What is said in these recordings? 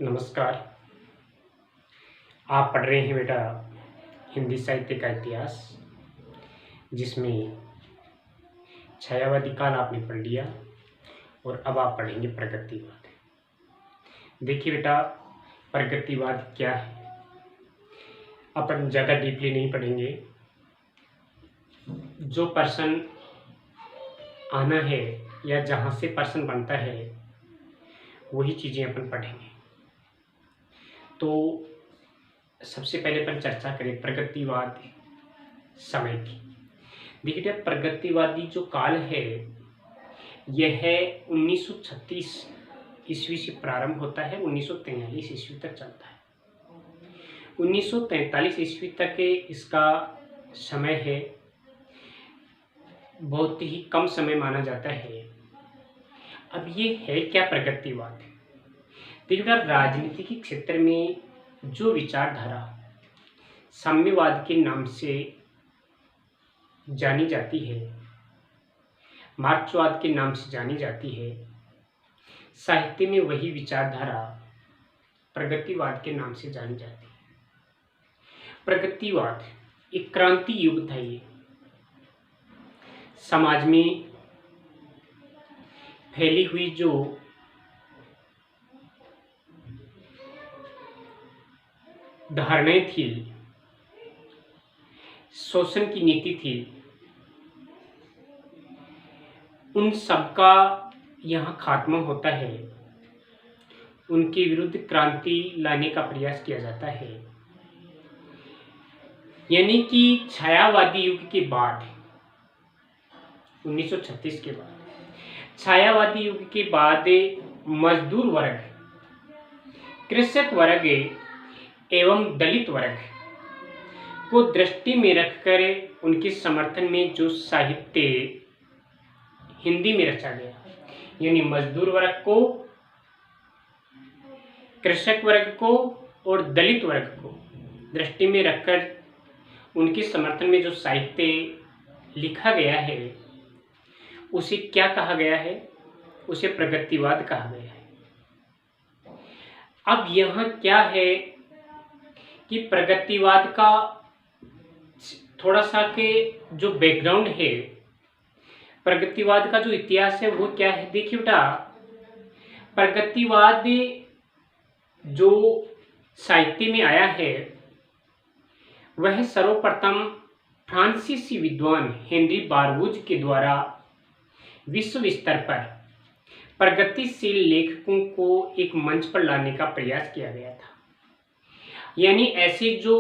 नमस्कार। आप पढ़ रहे हैं बेटा हिंदी साहित्य का इतिहास, जिसमें छायावादी काल आपने पढ़ लिया और अब आप पढ़ेंगे प्रगतिवाद। देखिए बेटा, प्रगतिवाद क्या है अपन ज़्यादा डीपली नहीं पढ़ेंगे। जो पर्सन आना है या जहाँ से पर्सन बनता है वही चीज़ें अपन पढ़ेंगे। तो सबसे पहले अपन चर्चा करें प्रगतिवाद समय की। देखिए, प्रगतिवादी जो काल है यह है 1936 ईस्वी से प्रारंभ होता है, 1943 ईस्वी तक चलता है। 1943 ईस्वी तक इसका समय है, बहुत ही कम समय माना जाता है। अब ये है क्या प्रगतिवाद? देखिए, राजनीति के क्षेत्र में जो विचारधारा साम्यवाद के नाम से जानी जाती है, मार्क्सवाद के नाम से जानी जाती है, साहित्य में वही विचारधारा प्रगतिवाद के नाम से जानी जाती है। प्रगतिवाद एक क्रांति युग था। ये समाज में फैली हुई जो धारणाएं थी, शोषण की नीति थी, उन सबका यहाँ खात्मा होता है। उनके विरुद्ध क्रांति लाने का प्रयास किया जाता है। यानी कि छायावादी युग के बाद, 1936 के बाद, छायावादी युग के बाद मजदूर वर्ग, कृषक वर्ग एवं दलित वर्ग को दृष्टि में रखकर उनके समर्थन में जो साहित्य हिंदी में रचा गया, यानी मजदूर वर्ग को, कृषक वर्ग को और दलित वर्ग को दृष्टि में रखकर उनके समर्थन में जो साहित्य लिखा गया है उसे क्या कहा गया है? उसे प्रगतिवाद कहा गया है। अब यहाँ क्या है कि प्रगतिवाद का थोड़ा सा के जो बैकग्राउंड है, प्रगतिवाद का जो इतिहास है वो क्या है। देखिए बेटा, प्रगतिवाद जो साहित्य में आया है वह सर्वप्रथम फ्रांसीसी विद्वान हेनरी बारबूज के द्वारा विश्व स्तर पर प्रगतिशील लेखकों को एक मंच पर लाने का प्रयास किया गया था। यानी ऐसे जो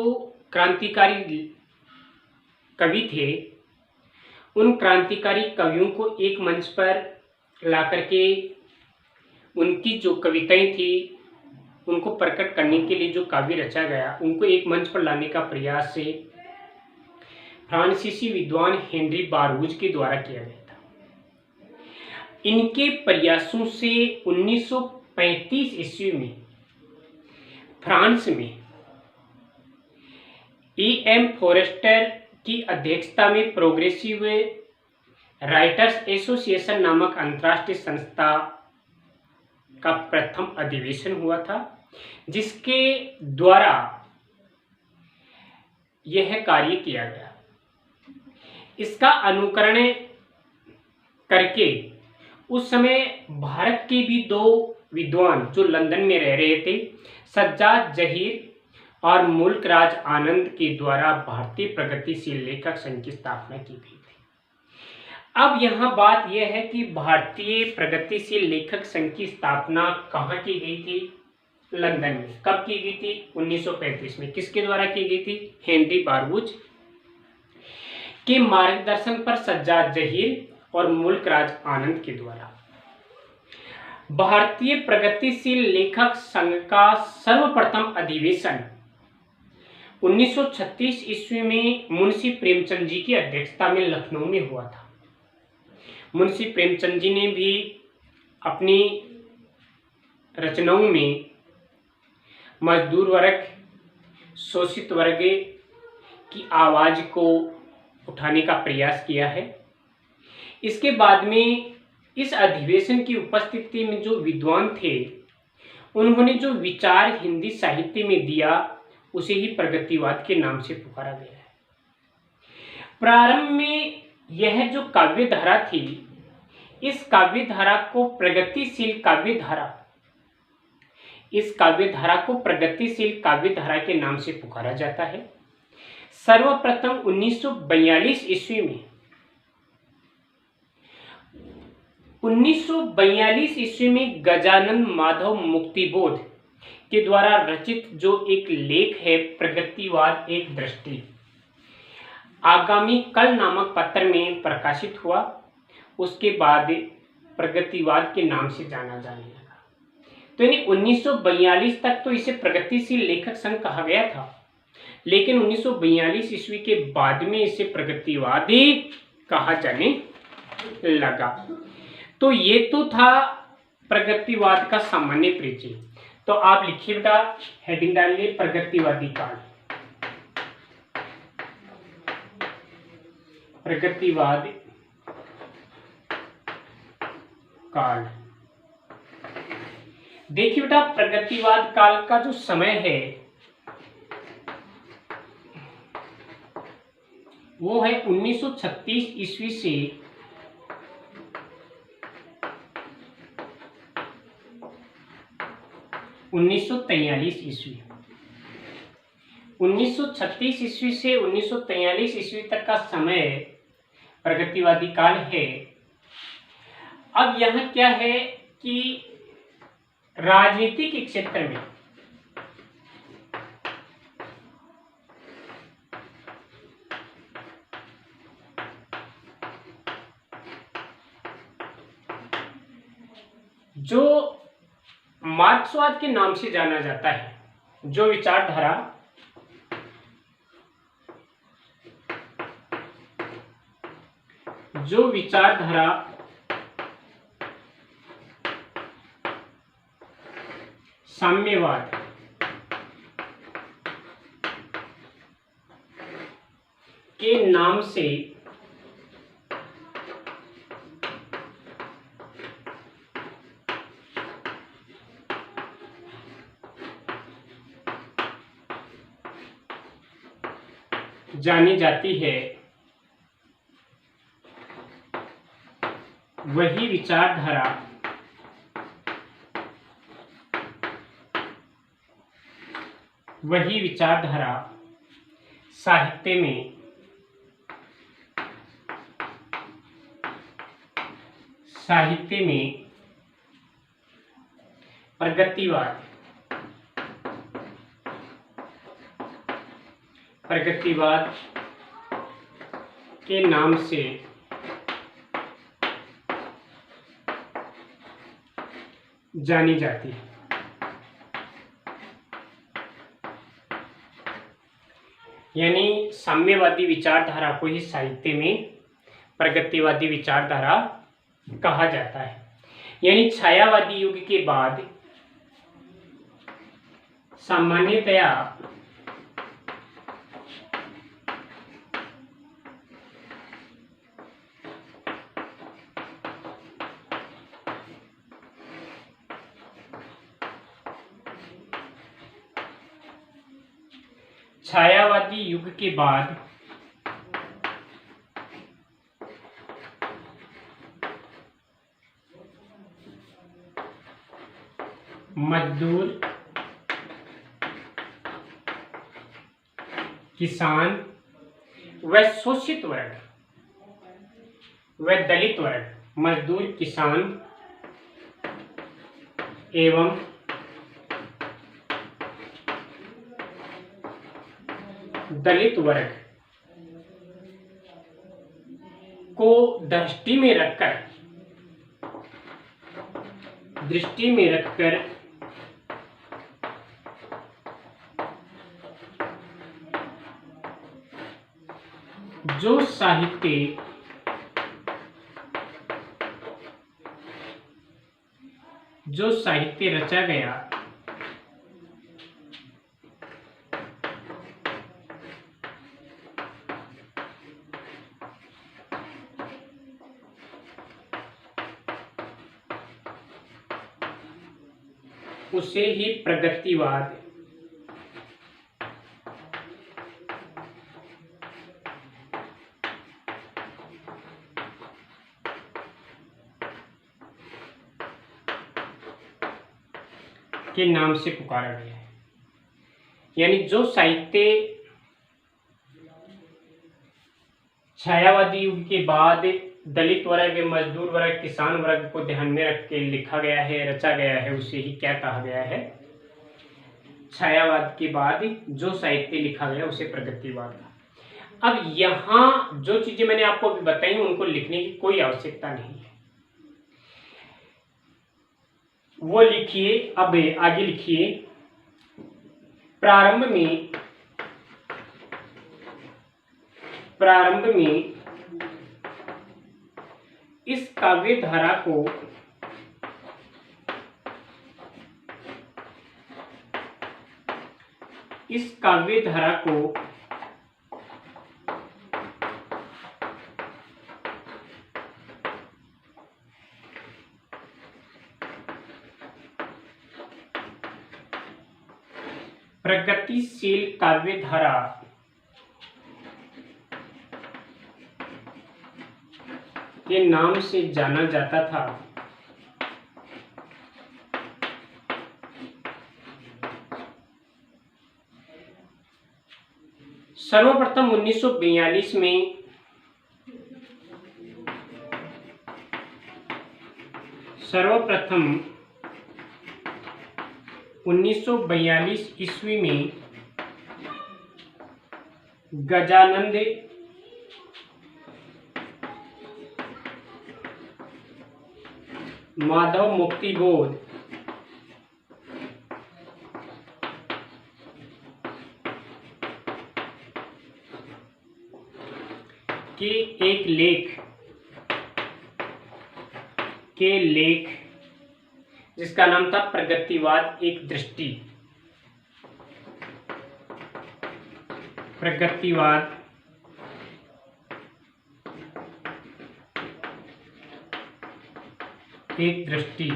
क्रांतिकारी कवि थे, उन क्रांतिकारी कवियों को एक मंच पर ला करके उनकी जो कविताएं थी उनको प्रकट करने के लिए जो काव्य रचा गया, उनको एक मंच पर लाने का प्रयास से फ्रांसीसी विद्वान हेनरी बारबूज के द्वारा किया गया था। इनके प्रयासों से 1935 ईस्वी में फ्रांस में E.M. फॉरेस्टर की अध्यक्षता में प्रोग्रेसिव राइटर्स एसोसिएशन नामक अंतर्राष्ट्रीय संस्था का प्रथम अधिवेशन हुआ था, जिसके द्वारा यह कार्य किया गया। इसका अनुकरण करके उस समय भारत के भी दो विद्वान जो लंदन में रह रहे थे, सज्जाद जहीर और मुल्क राज आनंद के द्वारा भारतीय प्रगतिशील लेखक संघ की स्थापना की गई थी। अब यहाँ बात यह है कि भारतीय प्रगतिशील लेखक संघ की स्थापना कहाँ की गई थी? लंदन में। कब की गई थी? 1935 में। किसके द्वारा की गई थी? हेनरी बारबूज के मार्गदर्शन पर सज्जाद जहीर और मुल्क राज आनंद के द्वारा। भारतीय प्रगतिशील लेखक संघ का सर्वप्रथम अधिवेशन 1936 ईस्वी में मुंशी प्रेमचंद जी की अध्यक्षता में लखनऊ में हुआ था। मुंशी प्रेमचंद जी ने भी अपनी रचनाओं में मजदूर वर्ग, शोषित वर्ग की आवाज को उठाने का प्रयास किया है। इसके बाद में इस अधिवेशन की उपस्थिति में जो विद्वान थे उन्होंने जो विचार हिंदी साहित्य में दिया उसे ही प्रगतिवाद के नाम से पुकारा गया है। प्रारंभ में यह जो काव्य धारा थी, इस काव्य धारा को प्रगतिशील काव्य धारा, इस काव्य धारा को प्रगतिशील काव्य धारा के नाम से पुकारा जाता है। सर्वप्रथम 1942 ईस्वी में 1942 ईस्वी में गजानन माधव मुक्तिबोध के द्वारा रचित जो एक लेख है प्रगतिवाद एक दृष्टि, आगामी कल नामक पत्र में प्रकाशित हुआ। उसके बाद प्रगतिवाद के नाम से जाना जाने लगा। तो यानी 1942 तक तो इसे प्रगतिशील लेखक संघ कहा गया था, लेकिन 1942 ईस्वी के बाद में इसे प्रगतिवादी कहा जाने लगा। तो ये तो था प्रगतिवाद का सामान्य परिचय। तो आप लिखिए बेटा, हेडिंग डालिए प्रगतिवादी काल। प्रगतिवाद काल। देखिए बेटा, प्रगतिवाद काल का जो समय है वो है 1936 ईस्वी से 1943 ईस्वी। 1936 ईस्वी से 1943 ईस्वी तक का समय प्रगतिवादी काल है। अब यहाँ क्या है कि राजनीति के क्षेत्र में जो मार्क्सवाद के नाम से जाना जाता है, जो विचारधारा साम्यवाद के नाम से जानी जाती है, वही विचारधारा साहित्य में प्रगतिवाद के नाम से जानी जाती है। यानी साम्यवादी विचारधारा को ही साहित्य में प्रगतिवादी विचारधारा कहा जाता है। यानी छायावादी युग के बाद सामान्यतया मजदूर, किसान व शोषित वर्ग व दलित वर्ग, मजदूर, किसान एवं दलित वर्ग को दृष्टि में रखकर जो साहित्य रचा गया उसे ही प्रगतिवाद के नाम से पुकारा गया है। यानी जो साहित्य छायावादी युग के बाद दलित वर्ग, मजदूर वर्ग, किसान वर्ग को ध्यान में रख के लिखा गया है, रचा गया है, उसे ही क्या कहा गया है? छायावाद के बाद जो साहित्य लिखा गया उसे प्रगतिवाद कहा। अब यहाँ जो चीजें मैंने आपको अभी बताई उनको लिखने की कोई आवश्यकता नहीं है, वो लिखिए। अब आगे लिखिए, प्रारंभ में इस काव्य धारा को प्रगतिशील काव्य धारा के नाम से जाना जाता था। सर्वप्रथम 1942 में सर्वप्रथम 1942 ईस्वी में गजानंद माधव मुक्तिबोध के एक लेख जिसका नाम था प्रगतिवाद एक दृष्टि, प्रगतिवाद एक दृष्टि,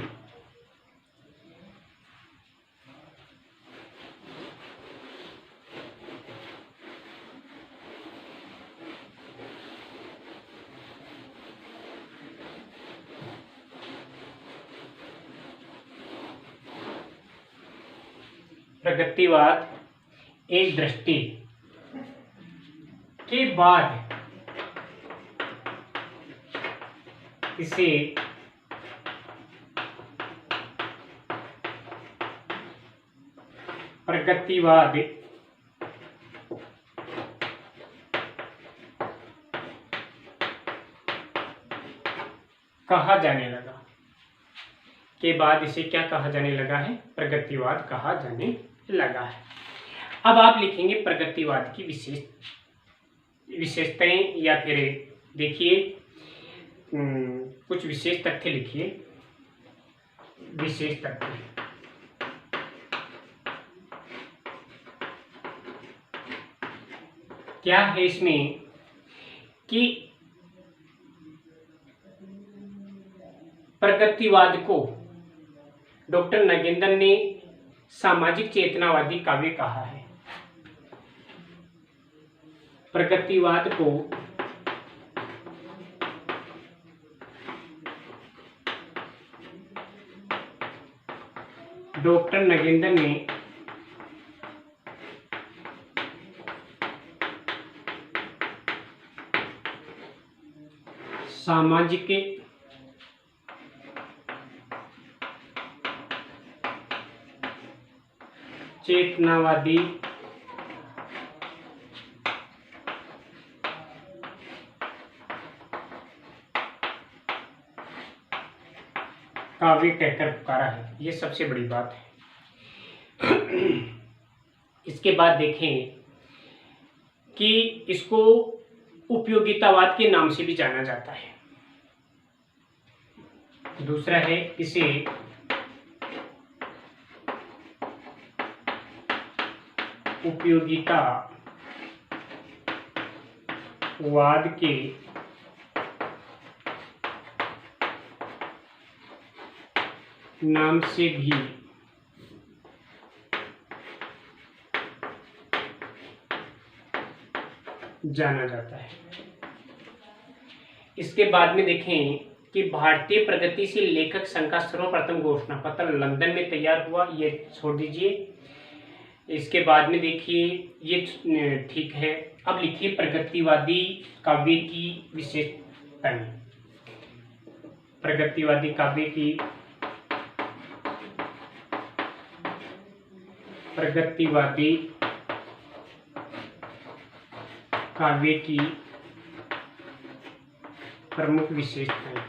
प्रगतिवाद एक दृष्टि के बाद इसे प्रगतिवाद कहा जाने लगा। के बाद इसे क्या कहा जाने लगा है? प्रगतिवाद कहा जाने लगा है। अब आप लिखेंगे प्रगतिवाद की विशेषताएं, या फिर देखिए कुछ विशेष तथ्य लिखिए। विशेष तथ्य क्या है इसमें कि प्रगतिवाद को डॉक्टर नगेंद्र ने सामाजिक चेतनावादी काव्य कहा है। प्रगतिवाद को डॉक्टर नगेंद्र ने सामाजिक चेतनावादी काव्य कहकर पुकारा है। ये सबसे बड़ी बात है। इसके बाद देखें कि इसको उपयोगितावाद के नाम से भी जाना जाता है। दूसरा है इसे उपयोगितावाद के नाम से भी जाना जाता है। इसके बाद में देखें कि भारतीय प्रगतिशील लेखक संघ का सर्वप्रथम घोषणा पत्र लंदन में तैयार हुआ, ये छोड़ दीजिए। इसके बाद में देखिए, ये ठीक है। अब लिखिए प्रगतिवादी काव्य की विशेषताएं। प्रगतिवादी काव्य की प्रमुख विशेषताएं।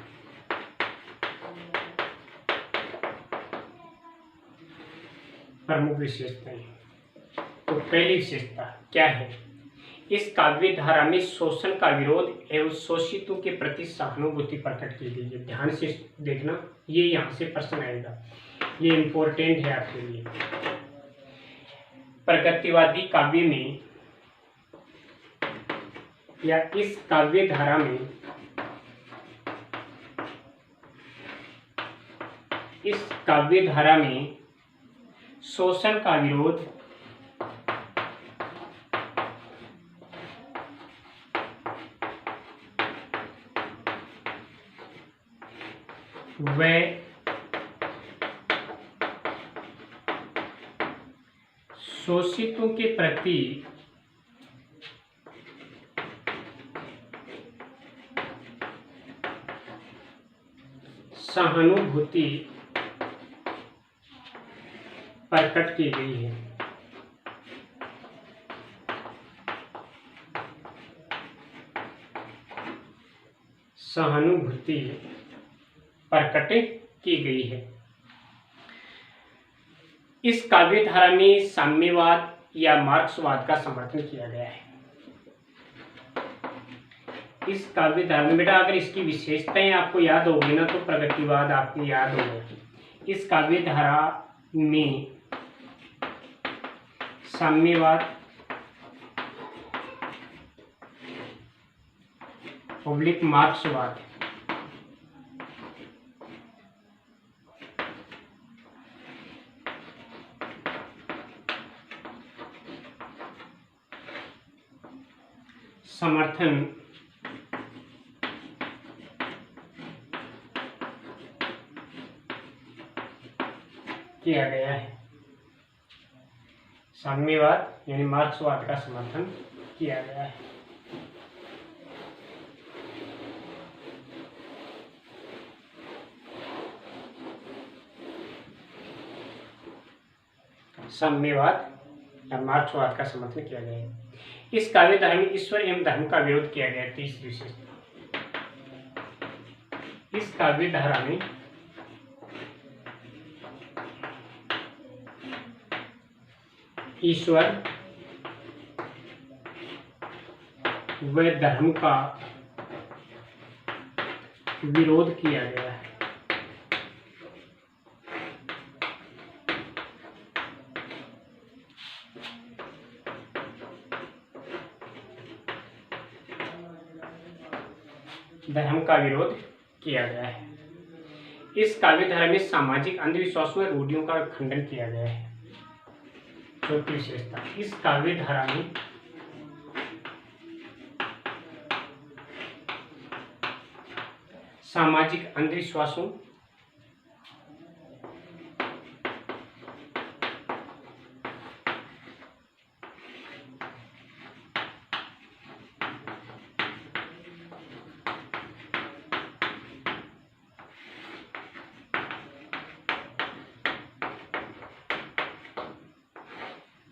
तो पहली विशेषता क्या है? इस काव्य धारा में शोषण का विरोध एवं शोषितों के प्रति सहानुभूति प्रकट की गई है। ध्यान से देखना, ये यहाँ से प्रश्न आएगा, ये इम्पोर्टेंट है आपके लिए। प्रगतिवादी काव्य में या इस काव्य धारा में शोषण का विरोध व शोषितों के प्रति सहानुभूति प्रकट की गई है। सहानुभूति प्रकट की गई है। इस काव्य धारा में साम्यवाद या मार्क्सवाद का समर्थन किया गया है। इस काव्य धारा में बेटा अगर इसकी विशेषताएं आपको याद होगी ना तो प्रगतिवाद आपको याद होगा। इस काव्य धारा में साम्यवाद पब्लिक मार्क्सवाद समर्थन किया गया है। साम्यवाद यानी मार्क्सवाद का समर्थन किया गया है। साम्यवाद या मार्क्सवाद का समर्थन किया गया है। इस काव्य धारा में ईश्वर एवं धर्म का विरोध किया गया है। तीसरी विशेषता, इस काव्य धारा में ईश्वर व धर्म का विरोध किया गया है। धर्म का विरोध किया गया है। इस काव्य धारा में सामाजिक अंधविश्वासों और रूढ़ियों का खंडन किया गया है। चौथी विशेषता, इस काव्य धारा में सामाजिक अंधविश्वासों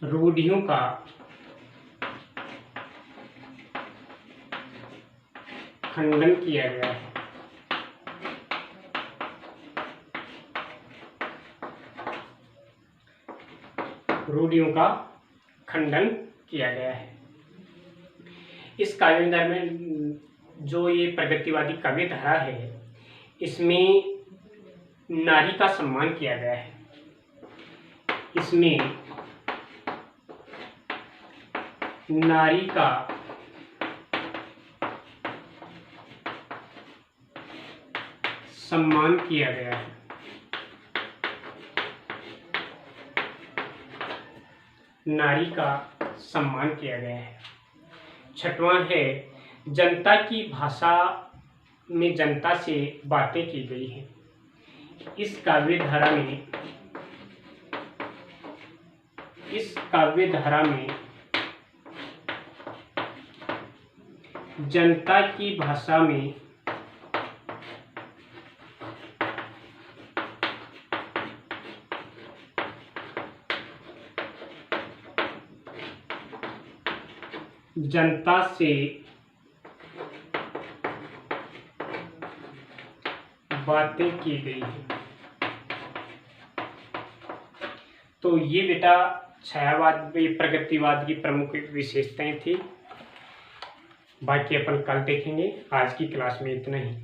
रूढ़ियों का खंडन किया गया है। रूढ़ियों का खंडन किया गया है। इस काव्य धारा में जो ये प्रगतिवादी काव्य धारा है, इसमें नारी का सम्मान किया गया है। इसमें नारी का सम्मान किया गया है। नारी का सम्मान किया गया है। छठवां है जनता की भाषा में जनता से बातें की गई हैं। इस काव्य धारा में जनता की भाषा में जनता से बातें की गई हैं। तो ये बेटा छायावाद प्रगतिवाद की प्रमुख विशेषताएं थी। बाकी अपन कल देखेंगे। आज की क्लास में इतना ही।